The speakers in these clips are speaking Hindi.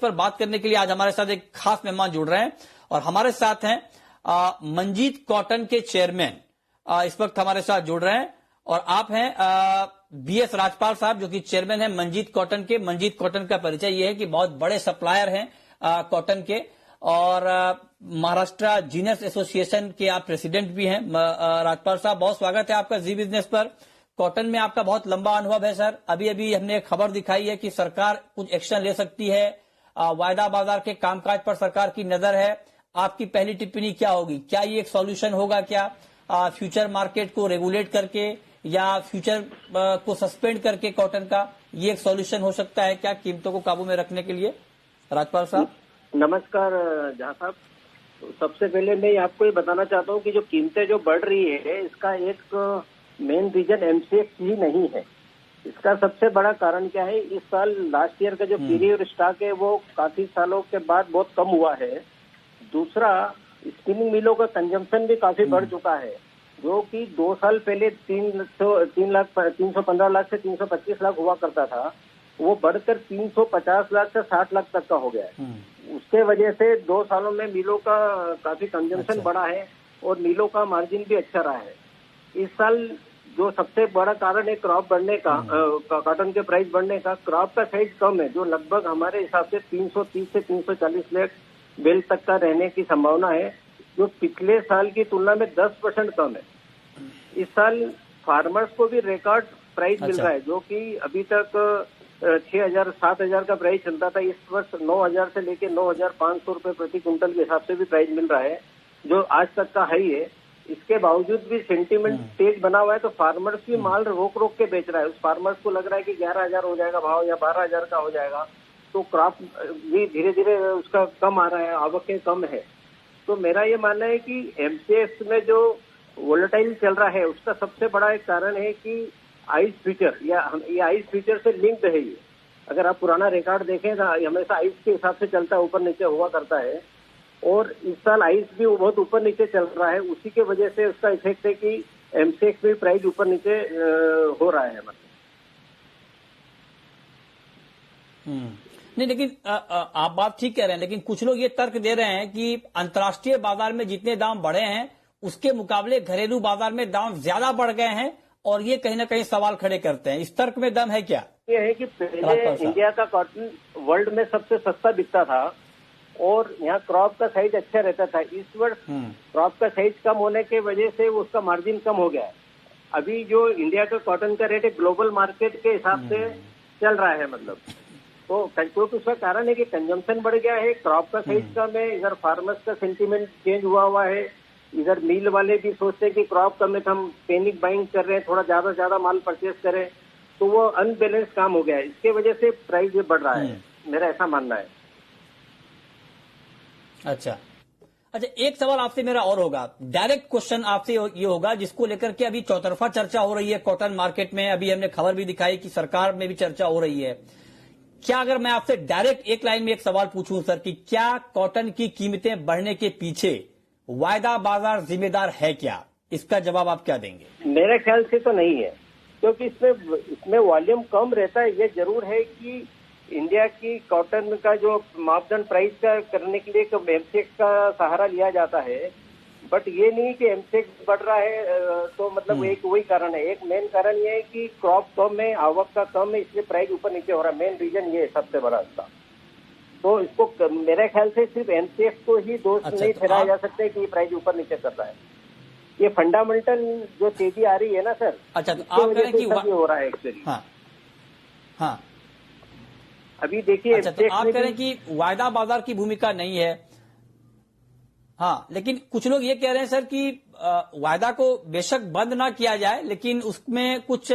पर बात करने के लिए आज हमारे साथ एक खास मेहमान जुड़ रहे हैं और हमारे साथ हैं मंजीत कॉटन के चेयरमैन इस वक्त हमारे साथ जुड़ रहे हैं और आप हैं बीएस राजपाल साहब जो कि चेयरमैन है मंजीत कॉटन के। मंजीत कॉटन का परिचय ये है कि बहुत बड़े सप्लायर हैं कॉटन के और महाराष्ट्र जीनियस एसोसिएशन के आप प्रेसिडेंट भी हैं। राजपाल साहब, बहुत स्वागत है आपका जी बिजनेस पर। कॉटन में आपका बहुत लंबा अनुभव है सर। अभी अभी हमने एक खबर दिखाई है कि सरकार कुछ एक्शन ले सकती है, वायदा बाजार के कामकाज पर सरकार की नजर है। आपकी पहली टिप्पणी क्या होगी? क्या ये एक सॉल्यूशन होगा क्या फ्यूचर मार्केट को रेगुलेट करके या फ्यूचर को सस्पेंड करके कॉटन का ये एक सॉल्यूशन हो सकता है क्या कीमतों को काबू में रखने के लिए? राजपाल साहब नमस्कार जहाँ साहब, सबसे पहले मैं आपको ये बताना चाहता हूँ कि जो कीमतें जो बढ़ रही है इसका एक मेन रीजन एमसीएक्स ही नहीं है। इसका सबसे बड़ा कारण क्या है, इस साल लास्ट ईयर का जो पीरियड स्टॉक है वो काफी सालों के बाद बहुत कम हुआ है। दूसरा, स्पिनिंग मिलों का कंजम्पशन भी काफी बढ़ चुका है, जो कि 2 साल पहले 315 लाख से 325 लाख हुआ करता था, वो बढ़कर 350 लाख से 60 लाख तक का हो गया है। उसके वजह से 2 सालों में मिलों का काफी कंजम्पशन बढ़ा है और मिलों का मार्जिन भी अच्छा रहा है। इस साल जो सबसे बड़ा कारण है क्रॉप बढ़ने का, कॉटन के प्राइस बढ़ने का, क्रॉप का साइज कम है, जो लगभग हमारे हिसाब से 330 से 340 लाख बेल तक का रहने की संभावना है, जो पिछले साल की तुलना में 10% कम है। इस साल फार्मर्स को भी रिकॉर्ड प्राइस मिल रहा है, जो कि अभी तक 6,000 7,000 का प्राइस चलता था, इस वर्ष 9,000 से लेकर 9,500 रुपए प्रति क्विंटल के हिसाब से भी प्राइस मिल रहा है, जो आज तक का हाई है। इसके बावजूद भी सेंटीमेंट तेज बना हुआ है, तो फार्मर्स भी माल रोक रोक के बेच रहा है। उस फार्मर्स को लग रहा है कि 11,000 हो जाएगा भाव या 12,000 का हो जाएगा, तो क्रॉप भी धीरे धीरे उसका कम आ रहा है, आवकें कम है। तो मेरा ये मानना है कि एमसीएक्स में जो वोलेटाइल चल रहा है उसका सबसे बड़ा एक कारण है कि आइस फ्यूचर, या ये आइस फ्यूचर से लिंक्ड है। ये अगर आप पुराना रिकॉर्ड देखें तो हमेशा आइस के हिसाब से चलता है, ऊपर नीचे हुआ करता है, और इस साल आइस भी बहुत ऊपर नीचे चल रहा है। उसी के वजह से उसका इफेक्ट है कि एमसीएक्स में प्राइस ऊपर नीचे हो रहा है। मतलब नहीं, लेकिन आप बात ठीक कह रहे हैं, लेकिन कुछ लोग ये तर्क दे रहे हैं कि अंतर्राष्ट्रीय बाजार में जितने दाम बढ़े हैं उसके मुकाबले घरेलू बाजार में दाम ज्यादा बढ़ गए हैं, और ये कहीं ना कहीं सवाल खड़े करते हैं। इस तर्क में दम है क्या? ये है कि पहले इंडिया का कॉटन वर्ल्ड में सबसे सस्ता बिकता था और यहाँ क्रॉप का साइज अच्छा रहता था। इस वर्ष क्रॉप का साइज कम होने के वजह से उसका मार्जिन कम हो गया है। अभी जो इंडिया का कॉटन का रेट है ग्लोबल मार्केट के हिसाब से चल रहा है, मतलब तो क्योंकि उसका कारण है कि कंजम्पशन बढ़ गया है, क्रॉप का साइज कम है, इधर फार्मर्स का सेंटीमेंट चेंज हुआ है, इधर मिल वाले भी सोचते हैं कि क्रॉप कम है तो हम पैनिक बाइंग कर रहे हैं, थोड़ा ज्यादा माल परचेस करें, तो वो अनबैलेंस काम हो गया है। इसके वजह से प्राइस ये बढ़ रहा है, मेरा ऐसा मानना है। अच्छा, एक सवाल आपसे मेरा और होगा, डायरेक्ट क्वेश्चन आपसे ये होगा, जिसको लेकर के अभी चौतरफा चर्चा हो रही है कॉटन मार्केट में। अभी हमने खबर भी दिखाई कि सरकार में भी चर्चा हो रही है। क्या अगर मैं आपसे डायरेक्ट एक लाइन में एक सवाल पूछूं सर कि क्या कॉटन की कीमतें बढ़ने के पीछे वायदा बाजार जिम्मेदार है क्या? इसका जवाब आप क्या देंगे? मेरे ख्याल से तो नहीं है, क्योंकि इसमें वॉल्यूम कम रहता है। ये जरूर है कि इंडिया की कॉटन का जो मापदंड प्राइस का करने के लिए एमसीएक्स का सहारा लिया जाता है, बट ये नहीं कि एमसीएक्स बढ़ रहा है तो मतलब एक वही कारण है। एक मेन कारण ये है कि क्रॉप कम है, आवक का कम है, इसलिए प्राइस ऊपर नीचे हो रहा है। मेन रीजन ये है सबसे बड़ा इसका। तो इसको मेरे ख्याल से सिर्फ एमसीएक्स को ही दोष नहीं ठहराया जा सकता है कि प्राइस ऊपर नीचे कर रहा है। ये फंडामेंटल जो तेजी आ रही है ना सर, अच्छा, तो आप कह रहे हैं कि हो रहा है एक्चुअली। हाँ, अभी देखिए, अच्छा, तो आप कह रहे हैं कि वायदा बाजार की भूमिका नहीं है। हाँ, लेकिन कुछ लोग ये कह रहे हैं सर कि वायदा को बेशक बंद ना किया जाए, लेकिन उसमें कुछ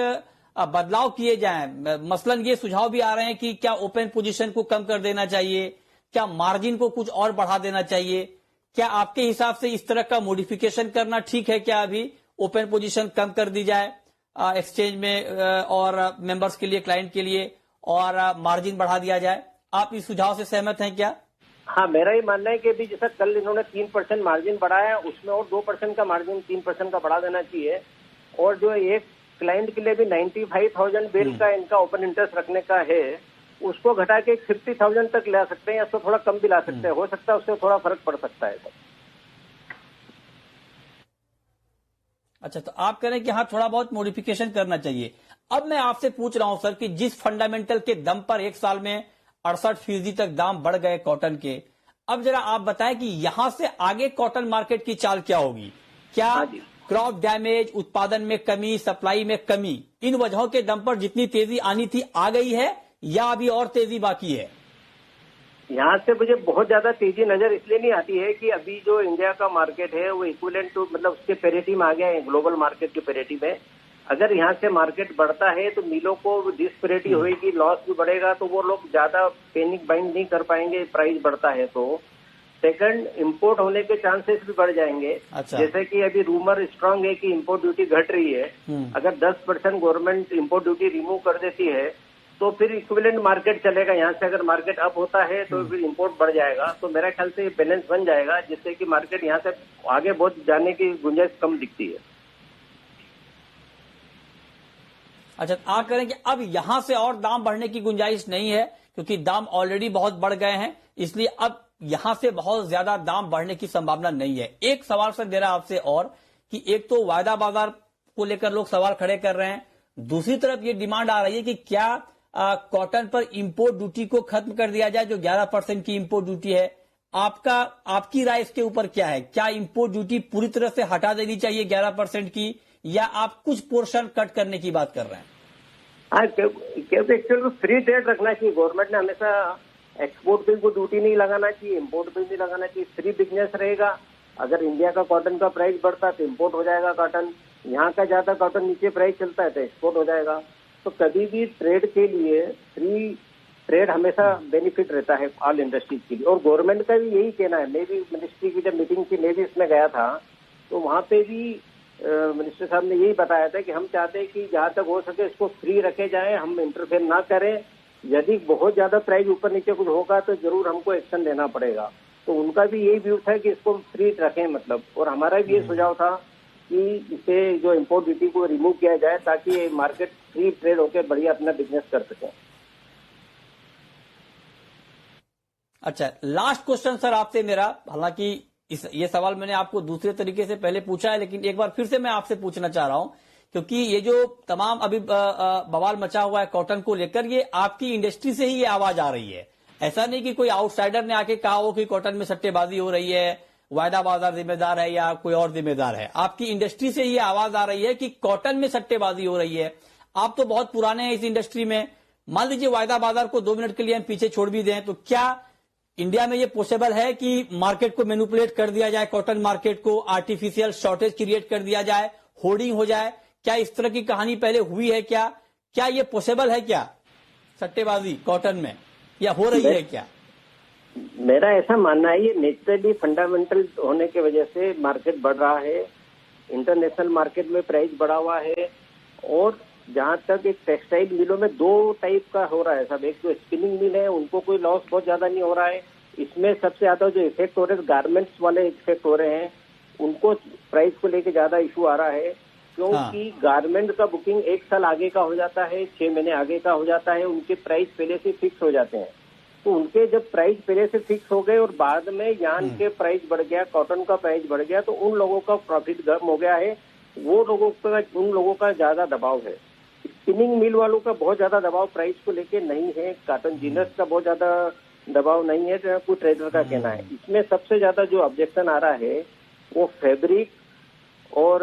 बदलाव किए जाएं। मसलन ये सुझाव भी आ रहे हैं कि क्या ओपन पोजीशन को कम कर देना चाहिए, क्या मार्जिन को कुछ और बढ़ा देना चाहिए? क्या आपके हिसाब से इस तरह का मॉडिफिकेशन करना ठीक है क्या? अभी ओपन पोजीशन कम कर दी जाए एक्सचेंज में और मेंबर्स के लिए, क्लाइंट के लिए, और मार्जिन बढ़ा दिया जाए। आप इस सुझाव से सहमत हैं क्या? हाँ, मेरा ही मानना है कि अभी जैसा कल इन्होंने 3% मार्जिन बढ़ाया, उसमें और 2% का मार्जिन 3% का बढ़ा देना चाहिए। और जो एक क्लाइंट के लिए भी 95,000 बेल का इनका ओपन इंटरेस्ट रखने का है, उसको घटा के 50,000 तक ला सकते हैं, या उसको थोड़ा कम भी ला सकते हैं, हो सकता है उससे थोड़ा फर्क पड़ सकता है। अच्छा, तो आप कह रहे हैं कि हाँ थोड़ा बहुत मॉडिफिकेशन करना चाहिए। अब मैं आपसे पूछ रहा हूं सर कि जिस फंडामेंटल के दम पर एक साल में 68% तक दाम बढ़ गए कॉटन के, अब जरा आप बताएं कि यहां से आगे कॉटन मार्केट की चाल क्या होगी? क्या क्रॉप डैमेज, उत्पादन में कमी, सप्लाई में कमी, इन वजहों के दम पर जितनी तेजी आनी थी आ गई है या अभी और तेजी बाकी है? यहाँ से मुझे बहुत ज्यादा तेजी नजर इसलिए नहीं आती है कि अभी जो इंडिया का मार्केट है वो इक्विवेलेंट टू मतलब उसके पेरिटी में आ गया है, ग्लोबल मार्केट की पेरिटी में। अगर यहाँ से मार्केट बढ़ता है तो मिलों को डिस्पेरिटी होगी, लॉस भी बढ़ेगा, तो वो लोग ज्यादा पैनिक बाइंग नहीं कर पाएंगे प्राइस बढ़ता है तो। सेकंड, इंपोर्ट होने के चांसेस भी बढ़ जाएंगे। अच्छा। जैसे कि अभी रूमर स्ट्रांग है कि इंपोर्ट ड्यूटी घट रही है। अगर 10% गवर्नमेंट इंपोर्ट ड्यूटी रिमूव कर देती है तो फिर इक्विवेलेंट मार्केट चलेगा। यहाँ से अगर मार्केट अप होता है तो फिर इंपोर्ट बढ़ जाएगा, तो मेरा ख्याल से बैलेंस बन जाएगा, जिससे कि मार्केट यहाँ से आगे बहुत जाने की गुंजाइश कम दिखती है। अच्छा, आप कह रहे हैं कि अब यहां से और दाम बढ़ने की गुंजाइश नहीं है क्योंकि दाम ऑलरेडी बहुत बढ़ गए हैं, इसलिए अब यहां से बहुत ज्यादा दाम बढ़ने की संभावना नहीं है। एक सवाल सर मेरा आपसे और कि एक तो वायदा बाजार को लेकर लोग सवाल खड़े कर रहे हैं, दूसरी तरफ ये डिमांड आ रही है कि क्या कॉटन पर इंपोर्ट ड्यूटी को खत्म कर दिया जाए, जो 11% की इंपोर्ट ड्यूटी है। आपकी राय इसके ऊपर क्या है? क्या इंपोर्ट ड्यूटी पूरी तरह से हटा देनी चाहिए 11% की, या आप कुछ पोर्शन कट करने की बात कर रहे हैं? हाँ, क्योंकि एक्चुअली फ्री ट्रेड रखना चाहिए। गवर्नमेंट ने हमेशा एक्सपोर्ट पे को ड्यूटी नहीं लगाना चाहिए, इंपोर्ट पे नहीं लगाना चाहिए, फ्री बिजनेस रहेगा। अगर इंडिया का कॉटन का प्राइस बढ़ता है तो इंपोर्ट हो जाएगा कॉटन, यहाँ का ज्यादा कॉटन नीचे प्राइस चलता है तो एक्सपोर्ट हो जाएगा। तो कभी भी ट्रेड के लिए फ्री ट्रेड हमेशा बेनिफिट रहता है ऑल इंडस्ट्रीज के लिए, और गवर्नमेंट का भी यही कहना है। मैं भी मिनिस्ट्री की जब मीटिंग थी, मैं भी इसमें गया था, तो वहां पे भी मिनिस्टर साहब ने यही बताया था कि हम चाहते हैं कि जहां तक हो सके इसको फ्री रखे जाए, हम इंटरफेयर ना करें। यदि बहुत ज्यादा प्राइस ऊपर नीचे कुछ होगा तो जरूर हमको एक्शन लेना पड़ेगा। तो उनका भी यही व्यू था कि इसको फ्री रखें मतलब, और हमारा भी ये सुझाव था कि इसे जो इम्पोर्ट ड्यूटी को रिमूव किया जाए ताकि मार्केट फ्री ट्रेड होकर बढ़िया अपना बिजनेस कर सके। अच्छा, लास्ट क्वेश्चन सर आपसे मेरा, हालांकि ये सवाल मैंने आपको दूसरे तरीके से पहले पूछा है, लेकिन एक बार फिर से मैं आपसे पूछना चाह रहा हूं, क्योंकि ये जो तमाम अभी बवाल मचा हुआ है कॉटन को लेकर, ये आपकी इंडस्ट्री से ही ये आवाज आ रही है। ऐसा नहीं कि कोई आउटसाइडर ने आके कहा हो कि कॉटन में सट्टेबाजी हो रही है, वायदा बाजार जिम्मेदार है या कोई और जिम्मेदार है। आपकी इंडस्ट्री से ये आवाज आ रही है कि कॉटन में सट्टेबाजी हो रही है। आप तो बहुत पुराने हैं इस इंडस्ट्री में, मान लीजिए वायदा बाजार को 2 मिनट के लिए हम पीछे छोड़ भी दें, तो क्या इंडिया में ये पॉसिबल है कि मार्केट को मैनिपुलेट कर दिया जाए, कॉटन मार्केट को आर्टिफिशियल शॉर्टेज क्रिएट कर दिया जाए, होर्डिंग हो जाए? क्या इस तरह की कहानी पहले हुई है? क्या ये पॉसिबल है क्या सट्टेबाजी कॉटन में, या हो रही है क्या? मेरा ऐसा मानना है ये नेचुरली फंडामेंटल होने की वजह से मार्केट बढ़ रहा है, इंटरनेशनल मार्केट में प्राइस बढ़ा हुआ है। और जहां तक एक टेक्सटाइल मिलों में 2 टाइप का हो रहा है सब, एक तो स्पिनिंग मिल है, उनको कोई लॉस बहुत ज्यादा नहीं हो रहा है। इसमें सबसे ज्यादा जो इफेक्ट हो रहे हैं गारमेंट्स वाले इफेक्ट हो रहे हैं, उनको प्राइस को लेके ज्यादा इशू आ रहा है, क्योंकि गारमेंट का बुकिंग 1 साल आगे का हो जाता है, 6 महीने आगे का हो जाता है, उनके प्राइस पहले से फिक्स हो जाते हैं। तो उनके जब प्राइस पहले से फिक्स हो गए और बाद में यार्न के प्राइस बढ़ गया, कॉटन का प्राइस बढ़ गया, तो उन लोगों का प्रॉफिट कम हो गया है, उन लोगों का ज्यादा दबाव है। स्पिनिंग मिल वालों का बहुत ज्यादा दबाव प्राइस को लेके नहीं है, कॉटन जीनर्स का बहुत ज्यादा दबाव नहीं है, जहाँ कुछ ट्रेडर का कहना है। इसमें सबसे ज्यादा जो ऑब्जेक्शन आ रहा है वो फैब्रिक और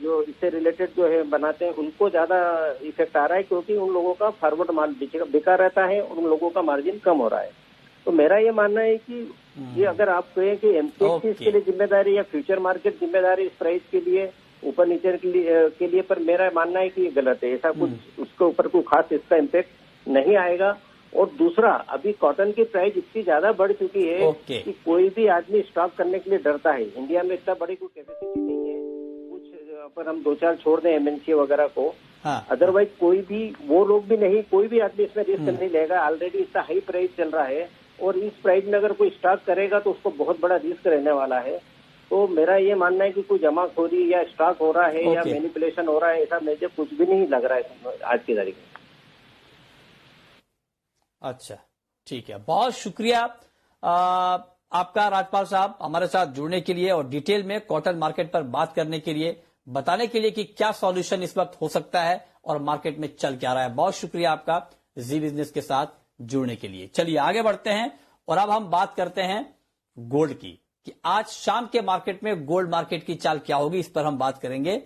जो इससे रिलेटेड जो है बनाते हैं उनको ज्यादा इफेक्ट आ रहा है, क्योंकि उन लोगों का फॉरवर्ड माल बिका रहता है और उन लोगों का मार्जिन कम हो रहा है। तो मेरा ये मानना है कि ये अगर आप कहें कि एमसीएक्स इसके लिए जिम्मेदारी या फ्यूचर मार्केट जिम्मेदारी इस प्राइस के लिए ऊपर नीचे के लिए, पर मेरा मानना है कि ये गलत है। ऐसा कुछ उसके ऊपर कोई खास इसका इम्पैक्ट नहीं आएगा। और दूसरा, अभी कॉटन की प्राइस इतनी ज्यादा बढ़ चुकी है कि कोई भी आदमी स्टॉक करने के लिए डरता है। इंडिया में इतना बड़ी कोई कैपेसिटी नहीं है, कुछ पर हम 2-4 छोड़ दें एमएनसी वगैरह को, अदरवाइज कोई भी, वो लोग भी नहीं, कोई भी आदमी इसमें रिस्क नहीं लेगा। ऑलरेडी इतना हाई प्राइस चल रहा है और इस प्राइस में अगर कोई स्टॉक करेगा तो उसको बहुत बड़ा रिस्क रहने वाला है। तो मेरा ये मानना है कि कोई जमाखोरी या स्टॉक हो रहा है या मैनिपुलेशन हो रहा है, ऐसा मुझे कुछ भी नहीं लग रहा है आज की तारीख में। अच्छा, ठीक है, बहुत शुक्रिया आपका राजपाल साहब हमारे साथ जुड़ने के लिए और डिटेल में कॉटन मार्केट पर बात करने के लिए, बताने के लिए कि क्या सॉल्यूशन इस वक्त हो सकता है और मार्केट में चल क्या रहा है। बहुत शुक्रिया आपका जी बिजनेस के साथ जुड़ने के लिए। चलिए आगे बढ़ते हैं और अब हम बात करते हैं गोल्ड की, कि आज शाम के मार्केट में गोल्ड मार्केट की चाल क्या होगी, इस पर हम बात करेंगे।